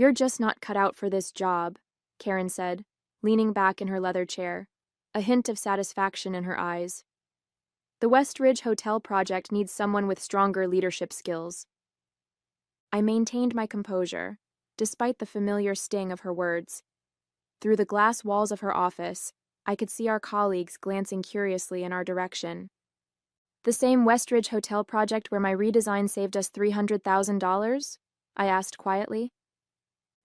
"You're just not cut out for this job," Karen said, leaning back in her leather chair, a hint of satisfaction in her eyes. "The Westridge Hotel project needs someone with stronger leadership skills." I maintained my composure, despite the familiar sting of her words. Through the glass walls of her office, I could see our colleagues glancing curiously in our direction. "The same Westridge Hotel project where my redesign saved us $300,000? I asked quietly.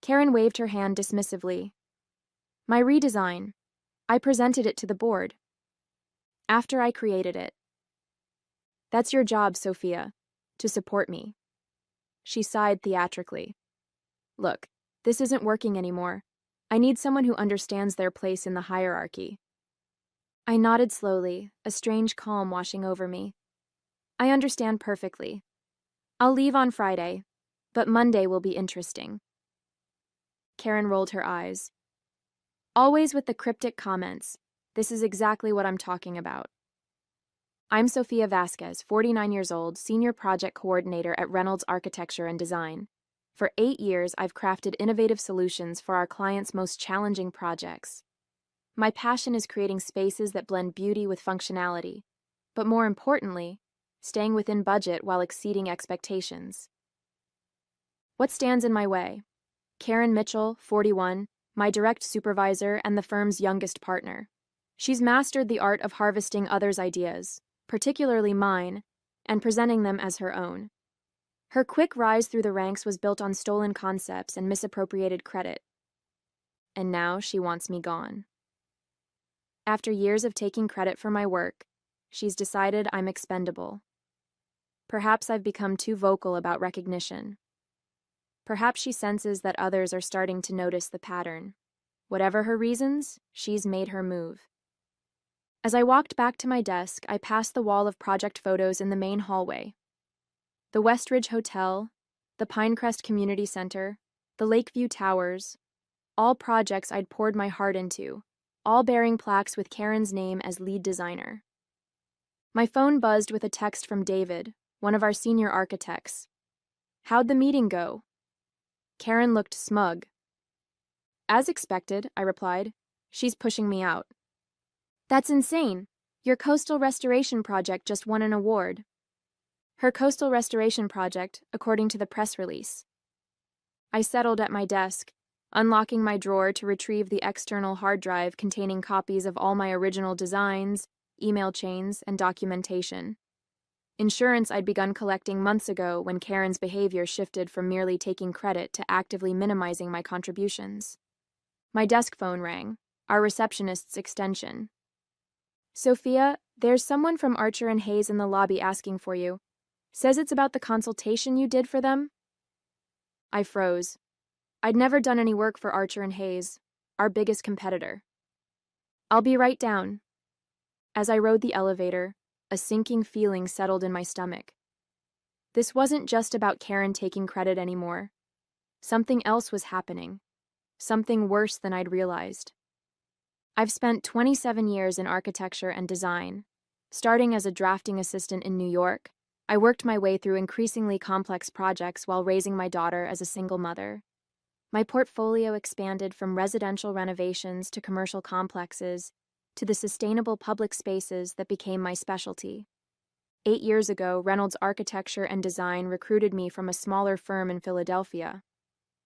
Karen waved her hand dismissively. "My redesign. I presented it to the board. After I created it." "That's your job, Sophia, to support me." She sighed theatrically. "Look, this isn't working anymore. I need someone who understands their place in the hierarchy." I nodded slowly, a strange calm washing over me. "I understand perfectly. I'll leave on Friday, but Monday will be interesting." Karen rolled her eyes. Always with the cryptic comments, "This is exactly what I'm talking about." "I'm Sophia Vasquez, 49 years old, Senior Project Coordinator at Reynolds Architecture and Design. For 8 years, I've crafted innovative solutions for our clients' most challenging projects. My passion is creating spaces that blend beauty with functionality, but more importantly, staying within budget while exceeding expectations." "What stands in my way?" Karen Mitchell, 41, my direct supervisor and the firm's youngest partner. She's mastered the art of harvesting others' ideas, particularly mine, and presenting them as her own. Her quick rise through the ranks was built on stolen concepts and misappropriated credit. And now she wants me gone. After years of taking credit for my work, she's decided I'm expendable. Perhaps I've become too vocal about recognition. Perhaps she senses that others are starting to notice the pattern. Whatever her reasons, she's made her move. As I walked back to my desk, I passed the wall of project photos in the main hallway. The Westridge Hotel, the Pinecrest Community Center, the Lakeview Towers, all projects I'd poured my heart into, all bearing plaques with Karen's name as lead designer. My phone buzzed with a text from David, one of our senior architects. "How'd the meeting go?" Karen looked smug. "As expected," I replied. "She's pushing me out." "That's insane. Your coastal restoration project just won an award." "Her coastal restoration project, according to the press release." I settled at my desk, unlocking my drawer to retrieve the external hard drive containing copies of all my original designs, email chains, and documentation. Insurance I'd begun collecting months ago when Karen's behavior shifted from merely taking credit to actively minimizing my contributions. My desk phone rang, our receptionist's extension. "Sophia, there's someone from Archer and Hayes in the lobby asking for you. Says it's about the consultation you did for them." I froze. I'd never done any work for Archer and Hayes, our biggest competitor. "I'll be right down." As I rode the elevator, a sinking feeling settled in my stomach. This wasn't just about Karen taking credit anymore. Something else was happening. Something worse than I'd realized. I've spent 27 years in architecture and design. Starting as a drafting assistant in New York, I worked my way through increasingly complex projects while raising my daughter as a single mother. My portfolio expanded from residential renovations to commercial complexes, to the sustainable public spaces that became my specialty. 8 years ago, Reynolds Architecture and Design recruited me from a smaller firm in Philadelphia.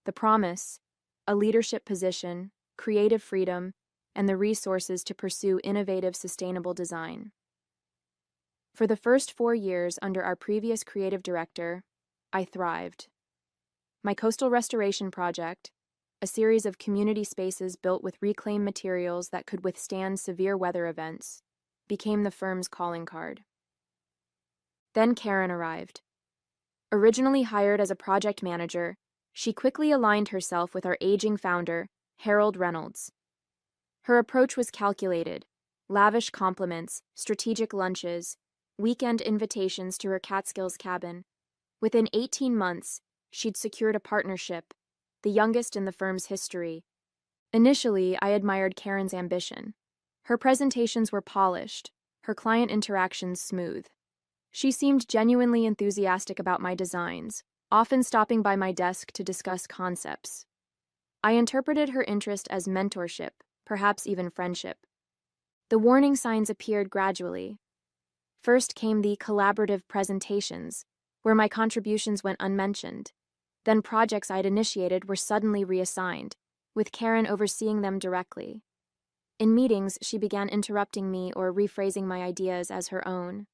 The promise, a leadership position, creative freedom, and the resources to pursue innovative, sustainable design. For the first 4 years under our previous creative director, I thrived. My coastal restoration project, a series of community spaces built with reclaimed materials that could withstand severe weather events, became the firm's calling card. Then Karen arrived. Originally hired as a project manager, she quickly aligned herself with our aging founder, Harold Reynolds. Her approach was calculated: lavish compliments, strategic lunches, weekend invitations to her Catskills cabin. Within 18 months, she'd secured a partnership, the youngest in the firm's history. Initially, I admired Karen's ambition. Her presentations were polished, her client interactions smooth. She seemed genuinely enthusiastic about my designs, often stopping by my desk to discuss concepts. I interpreted her interest as mentorship, perhaps even friendship. The warning signs appeared gradually. First came the collaborative presentations, where my contributions went unmentioned. Then projects I'd initiated were suddenly reassigned, with Karen overseeing them directly. In meetings, she began interrupting me or rephrasing my ideas as her own.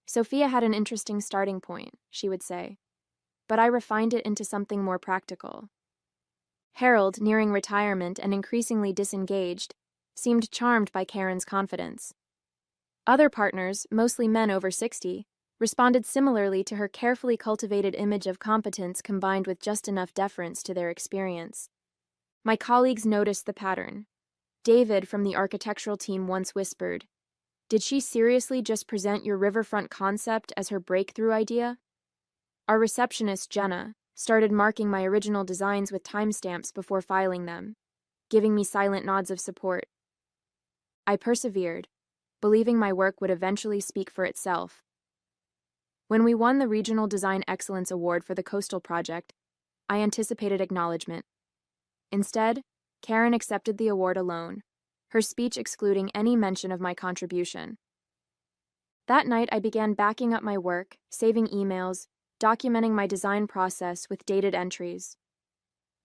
Sophia had an interesting starting point, she would say, but I refined it into something more practical. Harold, nearing retirement and increasingly disengaged, seemed charmed by Karen's confidence. Other partners, mostly men over 60, responded similarly to her carefully cultivated image of competence combined with just enough deference to their experience. My colleagues noticed the pattern. David from the architectural team once whispered, "Did she seriously just present your riverfront concept as her breakthrough idea?" Our receptionist, Jenna, started marking my original designs with timestamps before filing them, giving me silent nods of support. I persevered, believing my work would eventually speak for itself. When we won the Regional Design Excellence Award for the Coastal Project, I anticipated acknowledgement. Instead, Karen accepted the award alone, her speech excluding any mention of my contribution. That night, I began backing up my work, saving emails, documenting my design process with dated entries.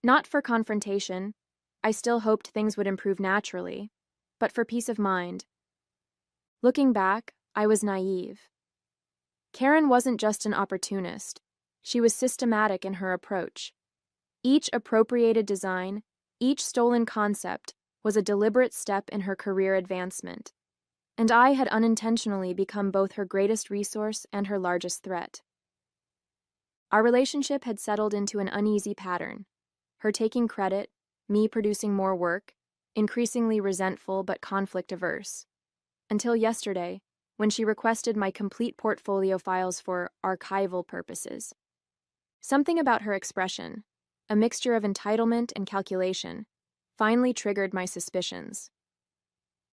Not for confrontation, I still hoped things would improve naturally, but for peace of mind. Looking back, I was naive. Karen wasn't just an opportunist. She was systematic in her approach. Each appropriated design, each stolen concept, was a deliberate step in her career advancement, and I had unintentionally become both her greatest resource and her largest threat. Our relationship had settled into an uneasy pattern, her taking credit, me producing more work, increasingly resentful but conflict-averse. Until yesterday, when she requested my complete portfolio files for archival purposes. Something about her expression, a mixture of entitlement and calculation, finally triggered my suspicions.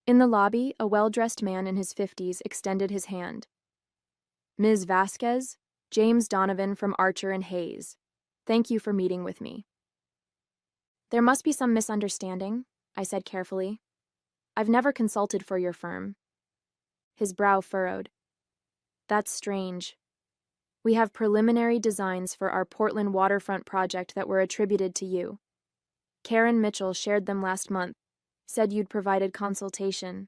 In the lobby, a well-dressed man in his 50s extended his hand. "Ms. Vasquez, James Donovan from Archer and Hayes. Thank you for meeting with me." "There must be some misunderstanding," I said carefully. "I've never consulted for your firm." His brow furrowed. "That's strange. We have preliminary designs for our Portland waterfront project that were attributed to you. Karen Mitchell shared them last month, said you'd provided consultation."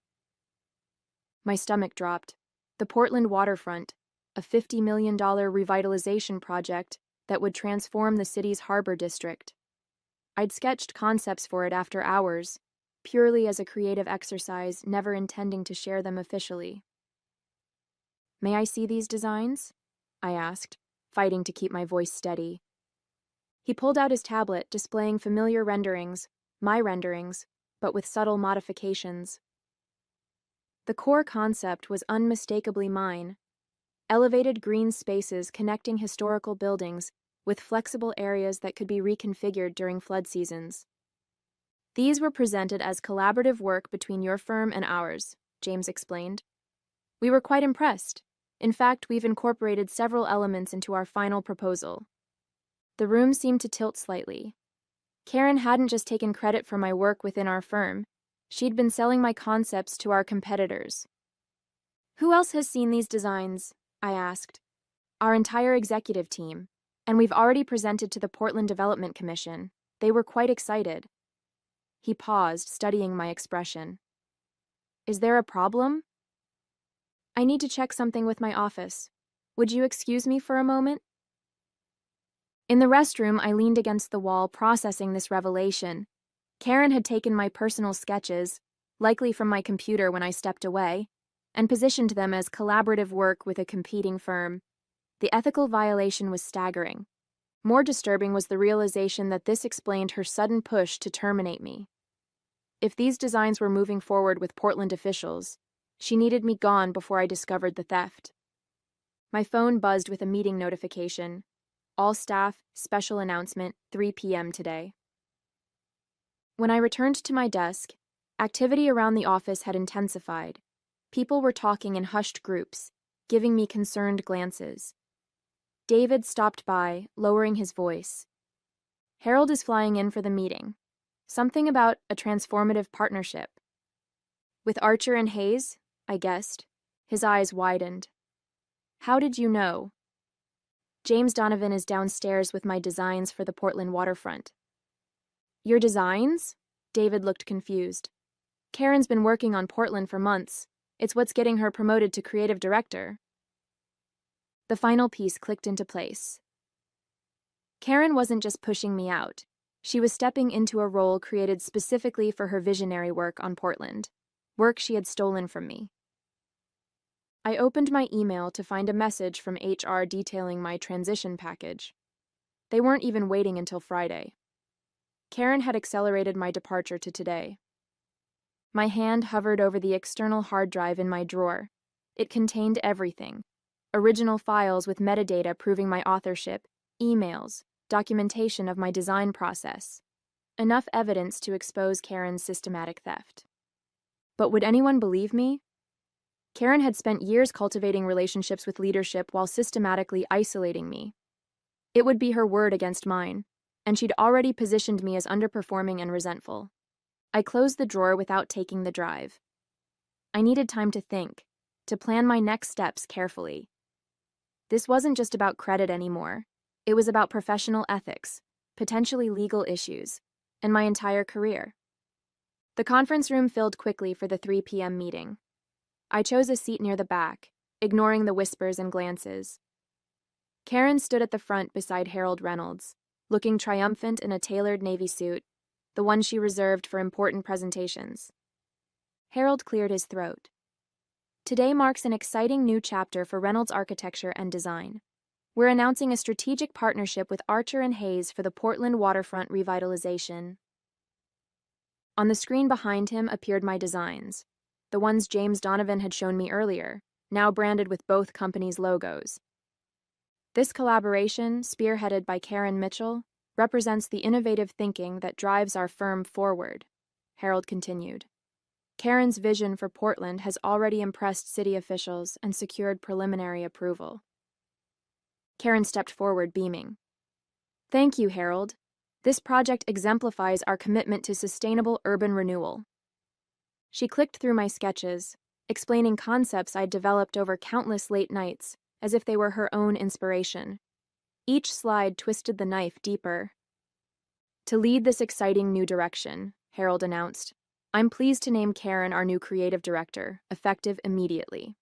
My stomach dropped. The Portland waterfront, a $50 million revitalization project that would transform the city's harbor district. I'd sketched concepts for it after hours, purely as a creative exercise, never intending to share them officially. "May I see these designs?" I asked, fighting to keep my voice steady. He pulled out his tablet, displaying familiar renderings, my renderings, but with subtle modifications. The core concept was unmistakably mine. Elevated green spaces connecting historical buildings with flexible areas that could be reconfigured during flood seasons. "These were presented as collaborative work between your firm and ours," James explained. "We were quite impressed. In fact, we've incorporated several elements into our final proposal." The room seemed to tilt slightly. Karen hadn't just taken credit for my work within our firm. She'd been selling my concepts to our competitors. "Who else has seen these designs?" I asked. "Our entire executive team, and we've already presented to the Portland Development Commission. They were quite excited." He paused, studying my expression. "Is there a problem?" "I need to check something with my office. Would you excuse me for a moment?" In the restroom, I leaned against the wall, processing this revelation. Karen had taken my personal sketches, likely from my computer when I stepped away, and positioned them as collaborative work with a competing firm. The ethical violation was staggering. More disturbing was the realization that this explained her sudden push to terminate me. If these designs were moving forward with Portland officials, she needed me gone before I discovered the theft. My phone buzzed with a meeting notification. All staff, special announcement, 3 p.m. today. When I returned to my desk, activity around the office had intensified. People were talking in hushed groups, giving me concerned glances. David stopped by, lowering his voice. Harold is flying in for the meeting. Something about a transformative partnership. With Archer and Hayes, I guessed. His eyes widened. How did you know? James Donovan is downstairs with my designs for the Portland waterfront. Your designs? David looked confused. Karen's been working on Portland for months. It's what's getting her promoted to creative director. The final piece clicked into place. Karen wasn't just pushing me out. She was stepping into a role created specifically for her visionary work on Portland, work she had stolen from me. I opened my email to find a message from HR detailing my transition package. They weren't even waiting until Friday. Karen had accelerated my departure to today. My hand hovered over the external hard drive in my drawer. It contained everything. Original files with metadata proving my authorship, emails, documentation of my design process. Enough evidence to expose Karen's systematic theft. But would anyone believe me? Karen had spent years cultivating relationships with leadership while systematically isolating me. It would be her word against mine, and she'd already positioned me as underperforming and resentful. I closed the drawer without taking the drive. I needed time to think, to plan my next steps carefully. This wasn't just about credit anymore. It was about professional ethics, potentially legal issues, and my entire career. The conference room filled quickly for the 3 p.m. meeting. I chose a seat near the back, ignoring the whispers and glances. Karen stood at the front beside Harold Reynolds, looking triumphant in a tailored navy suit, the one she reserved for important presentations. Harold cleared his throat. Today marks an exciting new chapter for Reynolds Architecture and Design. We're announcing a strategic partnership with Archer and Hayes for the Portland waterfront revitalization. On the screen behind him appeared my designs, the ones James Donovan had shown me earlier, now branded with both companies' logos. This collaboration, spearheaded by Karen Mitchell, represents the innovative thinking that drives our firm forward, Harold continued. Karen's vision for Portland has already impressed city officials and secured preliminary approval. Karen stepped forward, beaming. Thank you, Harold. This project exemplifies our commitment to sustainable urban renewal. She clicked through my sketches, explaining concepts I'd developed over countless late nights, as if they were her own inspiration. Each slide twisted the knife deeper. To lead this exciting new direction, Harold announced, I'm pleased to name Karen our new creative director, effective immediately.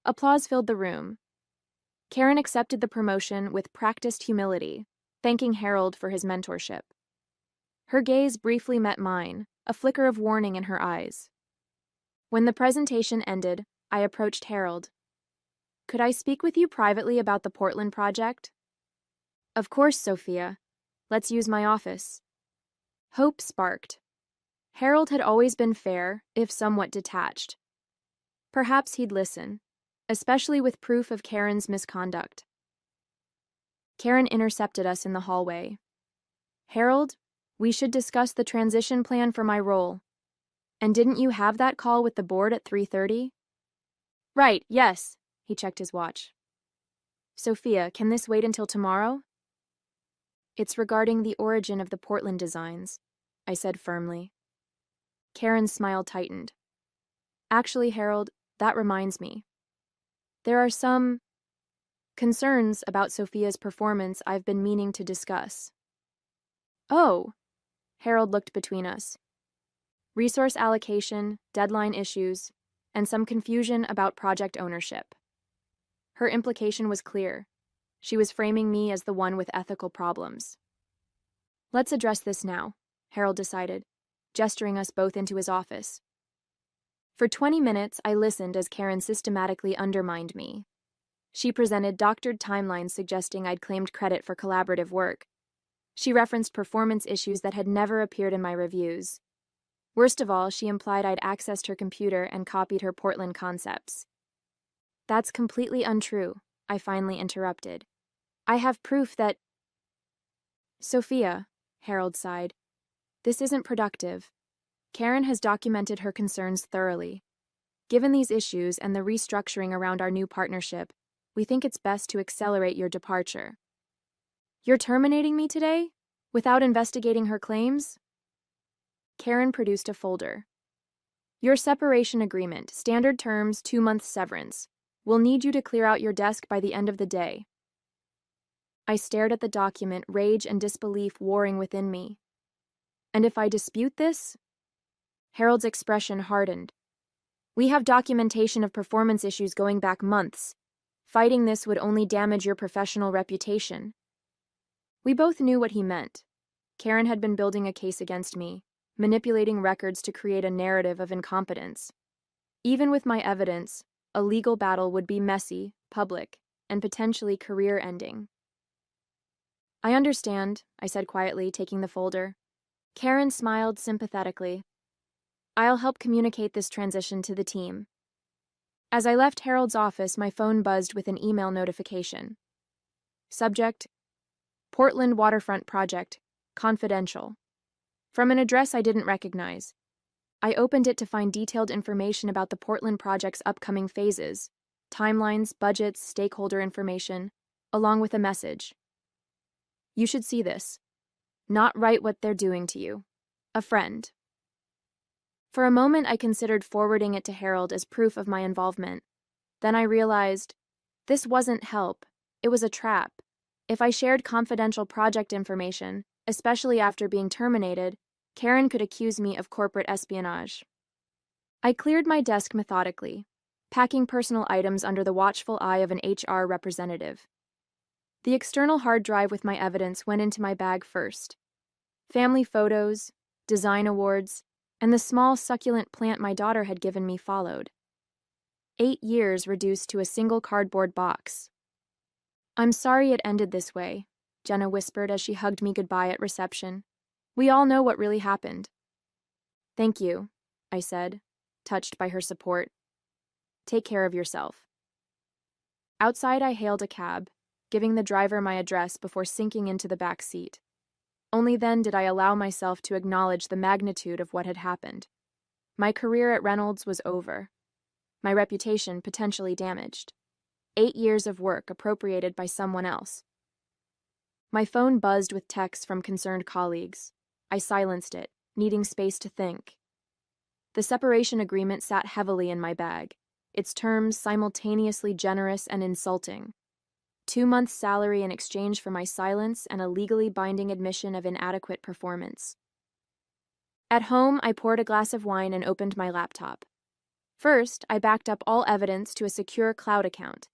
Applause filled the room. Karen accepted the promotion with practiced humility, thanking Harold for his mentorship. Her gaze briefly met mine, a flicker of warning in her eyes. When the presentation ended, I approached Harold. Could I speak with you privately about the Portland project? Of course, Sophia. Let's use my office. Hope sparked. Harold had always been fair, if somewhat detached. Perhaps he'd listen, especially with proof of Karen's misconduct. Karen intercepted us in the hallway. Harold, we should discuss the transition plan for my role. And didn't you have that call with the board at 3:30? Right, yes. He checked his watch. Sophia, can this wait until tomorrow? It's regarding the origin of the Portland designs, I said firmly. Karen's smile tightened. Actually, Harold, that reminds me. There are some concerns about Sophia's performance I've been meaning to discuss. Oh, Harold looked between us. Resource allocation, deadline issues, and some confusion about project ownership. Her implication was clear. She was framing me as the one with ethical problems. Let's address this now, Harold decided, gesturing us both into his office. For 20 minutes, I listened as Karen systematically undermined me. She presented doctored timelines suggesting I'd claimed credit for collaborative work. She referenced performance issues that had never appeared in my reviews. Worst of all, she implied I'd accessed her computer and copied her Portland concepts. That's completely untrue, I finally interrupted. I have proof that... Sophia, Harold sighed. This isn't productive. Karen has documented her concerns thoroughly. Given these issues and the restructuring around our new partnership, we think it's best to accelerate your departure. You're terminating me today? Without investigating her claims? Karen produced a folder. Your separation agreement, standard terms, 2-month severance. We'll need you to clear out your desk by the end of the day. I stared at the document, rage and disbelief warring within me. And if I dispute this? Harold's expression hardened. We have documentation of performance issues going back months. Fighting this would only damage your professional reputation. We both knew what he meant. Karen had been building a case against me, manipulating records to create a narrative of incompetence. Even with my evidence, a legal battle would be messy, public, and potentially career-ending. I understand, I said quietly, taking the folder. Karen smiled sympathetically. I'll help communicate this transition to the team. As I left Harold's office, my phone buzzed with an email notification. Subject: Portland Waterfront Project, confidential. From an address I didn't recognize. I opened it to find detailed information about the Portland project's upcoming phases, timelines, budgets, stakeholder information, along with a message. You should see this. Not write what they're doing to you. A friend. For a moment, I considered forwarding it to Harold as proof of my involvement. Then I realized, this wasn't help. It was a trap. If I shared confidential project information, especially after being terminated, Karen could accuse me of corporate espionage. I cleared my desk methodically, packing personal items under the watchful eye of an HR representative. The external hard drive with my evidence went into my bag first. Family photos, design awards, and the small succulent plant my daughter had given me followed. 8 years reduced to a single cardboard box. I'm sorry it ended this way, Jenna whispered as she hugged me goodbye at reception. We all know what really happened. Thank you, I said, touched by her support. Take care of yourself. Outside, I hailed a cab, giving the driver my address before sinking into the back seat. Only then did I allow myself to acknowledge the magnitude of what had happened. My career at Reynolds was over. My reputation potentially damaged. 8 years of work appropriated by someone else. My phone buzzed with texts from concerned colleagues. I silenced it, needing space to think. The separation agreement sat heavily in my bag, its terms simultaneously generous and insulting. 2 months' salary in exchange for my silence and a legally binding admission of inadequate performance. At home, I poured a glass of wine and opened my laptop. First, I backed up all evidence to a secure cloud account.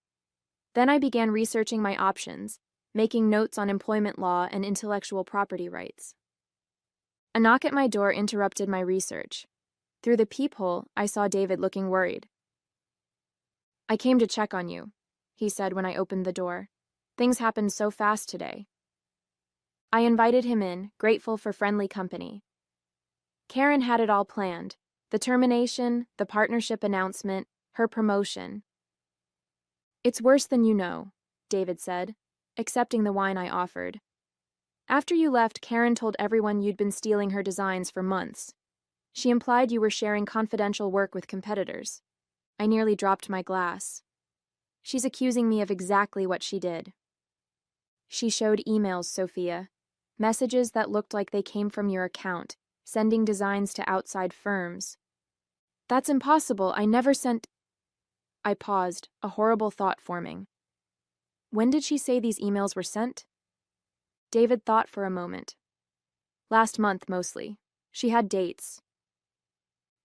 Then I began researching my options, making notes on employment law and intellectual property rights. A knock at my door interrupted my research. Through the peephole, I saw David looking worried. I came to check on you, he said when I opened the door. Things happened so fast today. I invited him in, grateful for friendly company. Karen had it all planned. The termination, the partnership announcement, her promotion. It's worse than you know, David said, accepting the wine I offered. After you left, Karen told everyone you'd been stealing her designs for months. She implied you were sharing confidential work with competitors. I nearly dropped my glass. She's accusing me of exactly what she did. She showed emails, Sophia. Messages that looked like they came from your account, sending designs to outside firms. That's impossible. I never sent... I paused, a horrible thought forming. When did she say these emails were sent? David thought for a moment. Last month, mostly. She had dates.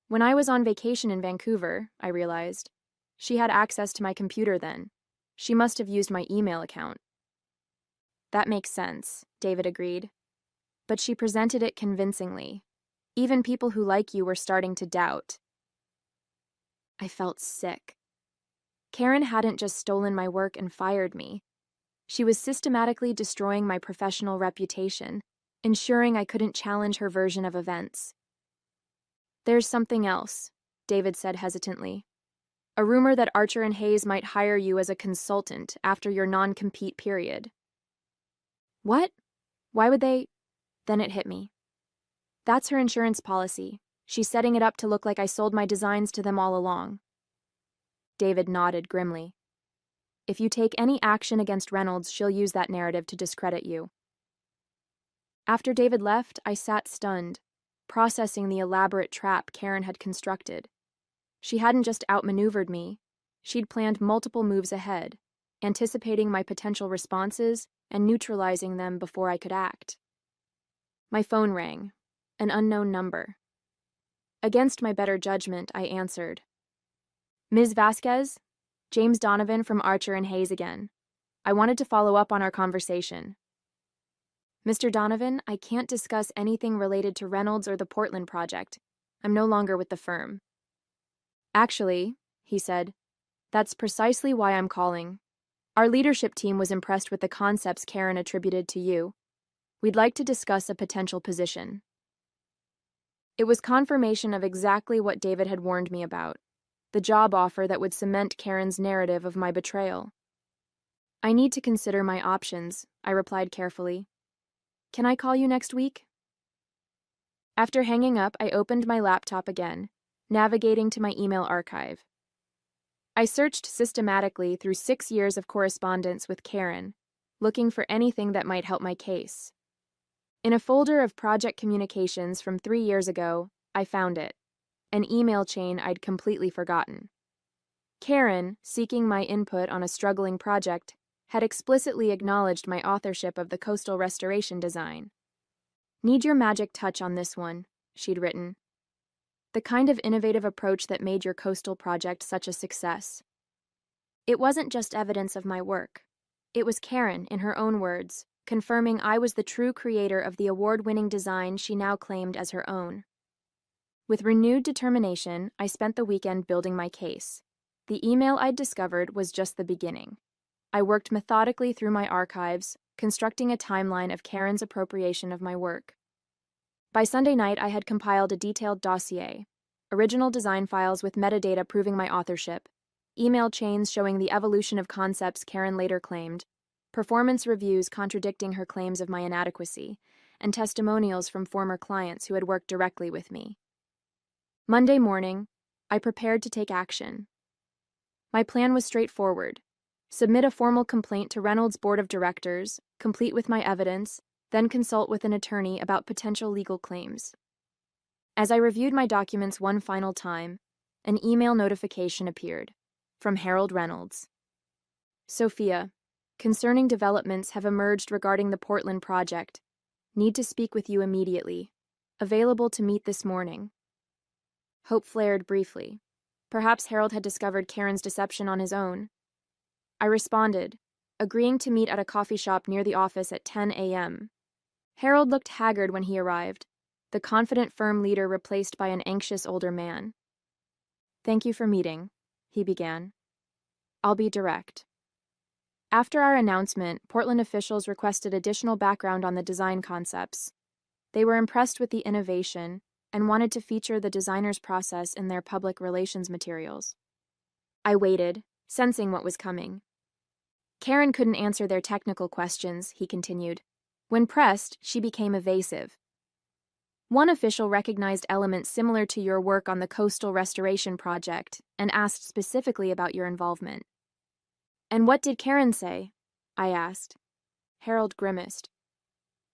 When I was on vacation in Vancouver, I realized. She had access to my computer then. She must have used my email account. That makes sense, David agreed. But she presented it convincingly. Even people who like you were starting to doubt. I felt sick. Karen hadn't just stolen my work and fired me. She was systematically destroying my professional reputation, ensuring I couldn't challenge her version of events. There's something else, David said hesitantly. A rumor that Archer and Hayes might hire you as a consultant after your non-compete period. What? Why would they? Then it hit me. That's her insurance policy. She's setting it up to look like I sold my designs to them all along. David nodded grimly. If you take any action against Reynolds, she'll use that narrative to discredit you. After David left, I sat stunned, processing the elaborate trap Karen had constructed. She hadn't just outmaneuvered me, she'd planned multiple moves ahead, anticipating my potential responses and neutralizing them before I could act. My phone rang, an unknown number. Against my better judgment, I answered. Ms. Vasquez? James Donovan from Archer and Hayes again. I wanted to follow up on our conversation. Mr. Donovan, I can't discuss anything related to Reynolds or the Portland project. I'm no longer with the firm. Actually, he said, that's precisely why I'm calling. Our leadership team was impressed with the concepts Karen attributed to you. We'd like to discuss a potential position. It was confirmation of exactly what David had warned me about, the job offer that would cement Karen's narrative of my betrayal. I need to consider my options, I replied carefully. Can I call you next week? After hanging up, I opened my laptop again, navigating to my email archive. I searched systematically through 6 years of correspondence with Karen, looking for anything that might help my case. In a folder of project communications from 3 years ago, I found it, an email chain I'd completely forgotten. Karen, seeking my input on a struggling project, had explicitly acknowledged my authorship of the coastal restoration design. Need your magic touch on this one, she'd written. The kind of innovative approach that made your coastal project such a success. It wasn't just evidence of my work. It was Karen, in her own words, confirming I was the true creator of the award-winning design she now claimed as her own. With renewed determination, I spent the weekend building my case. The email I'd discovered was just the beginning. I worked methodically through my archives, constructing a timeline of Karen's appropriation of my work. By Sunday night, I had compiled a detailed dossier, original design files with metadata proving my authorship, email chains showing the evolution of concepts Karen later claimed, performance reviews contradicting her claims of my inadequacy, and testimonials from former clients who had worked directly with me. Monday morning, I prepared to take action. My plan was straightforward. Submit a formal complaint to Reynolds' Board of Directors, complete with my evidence, then consult with an attorney about potential legal claims. As I reviewed my documents one final time, an email notification appeared, from Harold Reynolds. Sophia, concerning developments have emerged regarding the Portland project. Need to speak with you immediately. Available to meet this morning. Hope flared briefly. Perhaps Harold had discovered Karen's deception on his own. I responded, agreeing to meet at a coffee shop near the office at 10 a.m. Harold looked haggard when he arrived, the confident firm leader replaced by an anxious older man. Thank you for meeting, he began. I'll be direct. After our announcement, Portland officials requested additional background on the design concepts. They were impressed with the innovation and wanted to feature the designer's process in their public relations materials. I waited, sensing what was coming. Karen couldn't answer their technical questions, he continued. When pressed, she became evasive. One official recognized elements similar to your work on the coastal restoration project and asked specifically about your involvement. And what did Karen say? I asked. Harold grimaced.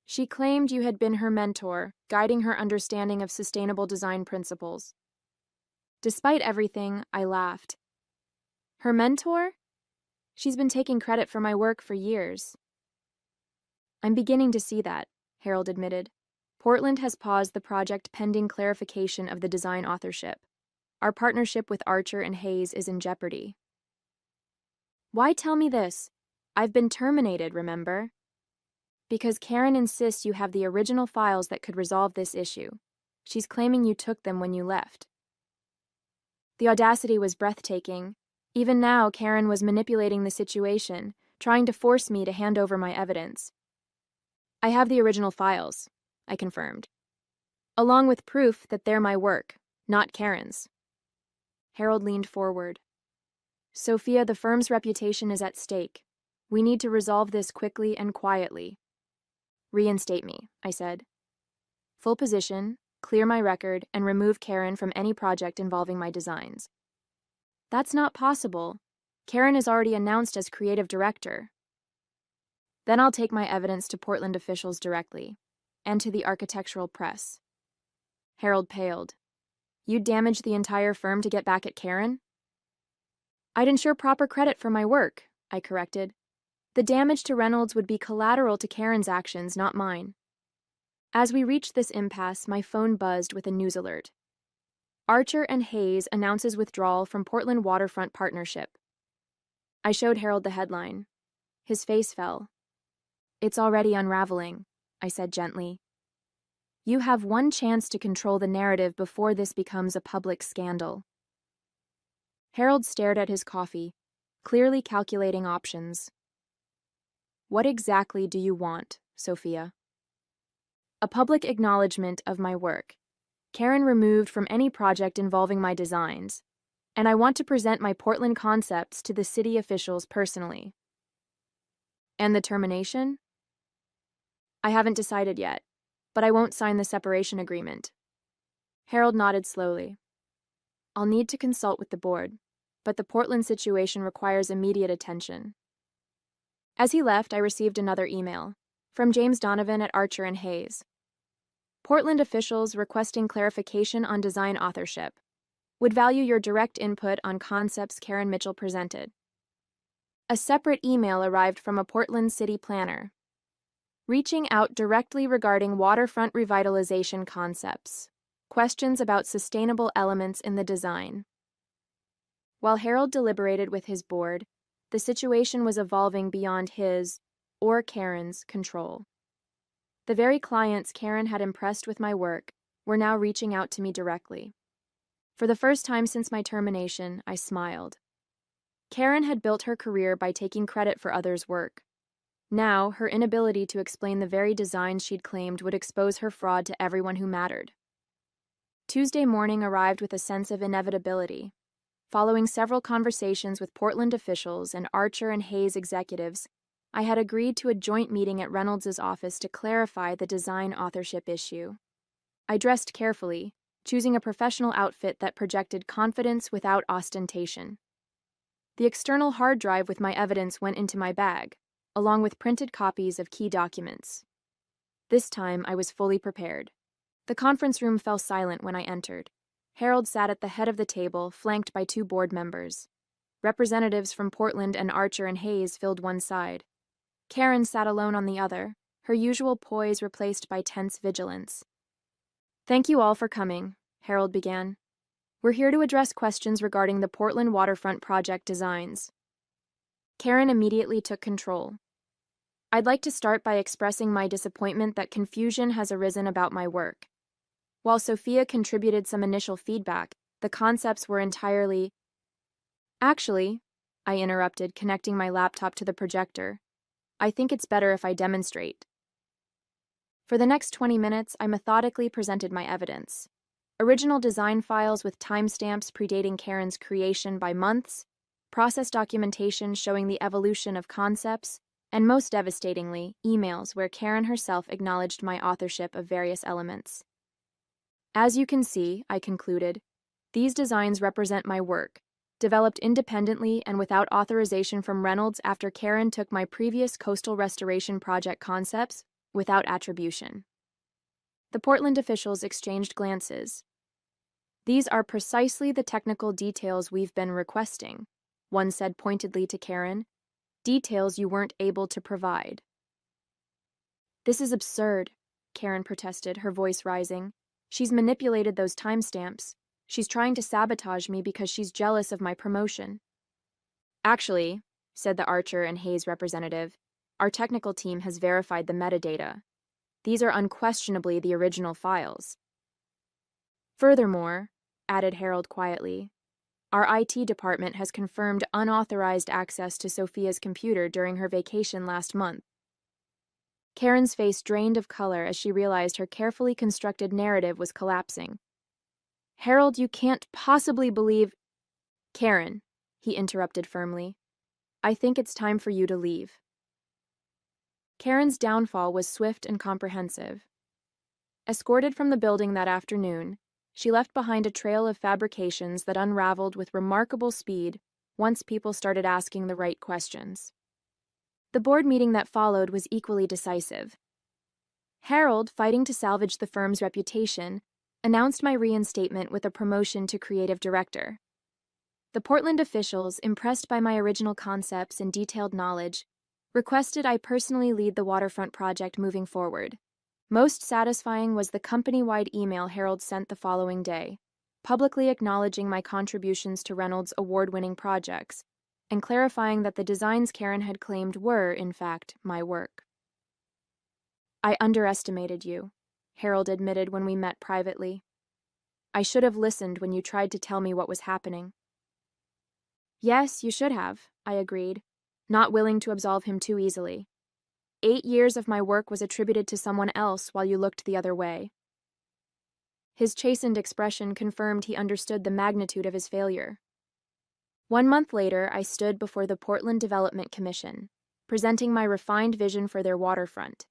She claimed you had been her mentor, guiding her understanding of sustainable design principles. Despite everything, I laughed. Her mentor? She's been taking credit for my work for years. I'm beginning to see that, Harold admitted. Portland has paused the project pending clarification of the design authorship. Our partnership with Archer and Hayes is in jeopardy. Why tell me this? I've been terminated, remember? Because Karen insists you have the original files that could resolve this issue. She's claiming you took them when you left. The audacity was breathtaking. Even now, Karen was manipulating the situation, trying to force me to hand over my evidence. I have the original files, I confirmed, along with proof that they're my work, not Karen's. Harold leaned forward. Sophia, the firm's reputation is at stake. We need to resolve this quickly and quietly. Reinstate me, I said. Full position, clear my record, and remove Karen from any project involving my designs. That's not possible. Karen is already announced as creative director. Then I'll take my evidence to Portland officials directly. and to the architectural press. Harold paled. You'd damage the entire firm to get back at Karen? I'd ensure proper credit for my work, I corrected. The damage to Reynolds would be collateral to Karen's actions, not mine. As we reached this impasse, my phone buzzed with a news alert. Archer and Hayes announces withdrawal from Portland Waterfront Partnership. I showed Harold the headline. His face fell. It's already unraveling, I said gently. You have one chance to control the narrative before this becomes a public scandal. Harold stared at his coffee, clearly calculating options. What exactly do you want, Sophia? A public acknowledgement of my work. Karen removed from any project involving my designs, and I want to present my Portland concepts to the city officials personally. And the termination? I haven't decided yet, but I won't sign the separation agreement. Harold nodded slowly. I'll need to consult with the board, but the Portland situation requires immediate attention. As he left, I received another email from James Donovan at Archer and Hayes. Portland officials requesting clarification on design authorship. Would value your direct input on concepts Karen Mitchell presented. A separate email arrived from a Portland city planner, reaching out directly regarding waterfront revitalization concepts, questions about sustainable elements in the design. While Harold deliberated with his board, the situation was evolving beyond his, or Karen's, control. The very clients Karen had impressed with my work were now reaching out to me directly. For the first time since my termination, I smiled. Karen had built her career by taking credit for others' work. Now, her inability to explain the very designs she'd claimed would expose her fraud to everyone who mattered. Tuesday morning arrived with a sense of inevitability. Following several conversations with Portland officials and Archer and Hayes executives, I had agreed to a joint meeting at Reynolds' office to clarify the design authorship issue. I dressed carefully, choosing a professional outfit that projected confidence without ostentation. The external hard drive with my evidence went into my bag, along with printed copies of key documents. This time, I was fully prepared. The conference room fell silent when I entered. Harold sat at the head of the table, flanked by two board members. Representatives from Portland and Archer and Hayes filled one side. Karen sat alone on the other, her usual poise replaced by tense vigilance. Thank you all for coming, Harold began. We're here to address questions regarding the Portland waterfront project designs. Karen immediately took control. I'd like to start by expressing my disappointment that confusion has arisen about my work. While Sophia contributed some initial feedback, the concepts were entirely... Actually, I interrupted, connecting my laptop to the projector. I think it's better if I demonstrate. For the next 20 minutes, I methodically presented my evidence. Original design files with timestamps predating Karen's creation by months, process documentation showing the evolution of concepts, and most devastatingly, emails where Karen herself acknowledged my authorship of various elements. As you can see, I concluded, these designs represent my work, developed independently and without authorization from Reynolds after Karen took my previous coastal restoration project concepts without attribution. The Portland officials exchanged glances. These are precisely the technical details we've been requesting, one said pointedly to Karen, details you weren't able to provide. This is absurd, Karen protested, her voice rising. She's manipulated those timestamps. She's trying to sabotage me because she's jealous of my promotion. Actually, said the Archer and Hayes representative, our technical team has verified the metadata. These are unquestionably the original files. Furthermore, added Harold quietly, our IT department has confirmed unauthorized access to Sophia's computer during her vacation last month. Karen's face drained of color as she realized her carefully constructed narrative was collapsing. Harold, you can't possibly believe... Karen, he interrupted firmly, I think it's time for you to leave. Karen's downfall was swift and comprehensive. Escorted from the building that afternoon, she left behind a trail of fabrications that unraveled with remarkable speed once people started asking the right questions. The board meeting that followed was equally decisive. Harold, fighting to salvage the firm's reputation, announced my reinstatement with a promotion to creative director. The Portland officials, impressed by my original concepts and detailed knowledge, requested I personally lead the waterfront project moving forward. Most satisfying was the company-wide email Harold sent the following day, publicly acknowledging my contributions to Reynolds' award-winning projects and clarifying that the designs Karen had claimed were, in fact, my work. "I underestimated you," Harold admitted when we met privately. "I should have listened when you tried to tell me what was happening." "Yes, you should have," I agreed, not willing to absolve him too easily. 8 years of my work was attributed to someone else while you looked the other way. His chastened expression confirmed he understood the magnitude of his failure. 1 month later, I stood before the Portland Development Commission, presenting my refined vision for their waterfront.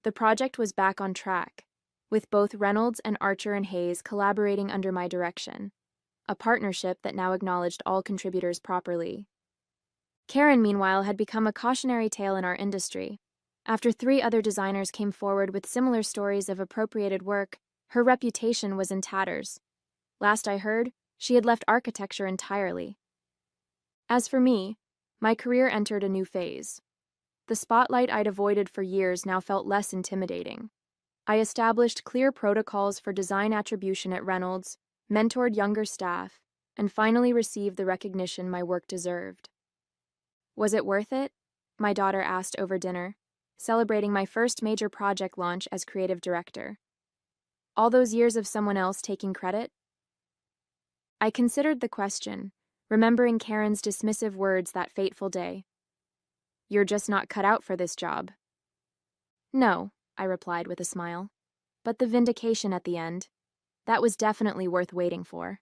The project was back on track, with both Reynolds and Archer and Hayes collaborating under my direction, a partnership that now acknowledged all contributors properly. Karen, meanwhile, had become a cautionary tale in our industry. After 3 other designers came forward with similar stories of appropriated work, her reputation was in tatters. Last I heard, she had left architecture entirely. As for me, my career entered a new phase. The spotlight I'd avoided for years now felt less intimidating. I established clear protocols for design attribution at Reynolds, mentored younger staff, and finally received the recognition my work deserved. Was it worth it? My daughter asked over dinner, celebrating my first major project launch as creative director. All those years of someone else taking credit? I considered the question, remembering Karen's dismissive words that fateful day. "You're just not cut out for this job." "No," I replied with a smile. "But the vindication at the end, that was definitely worth waiting for."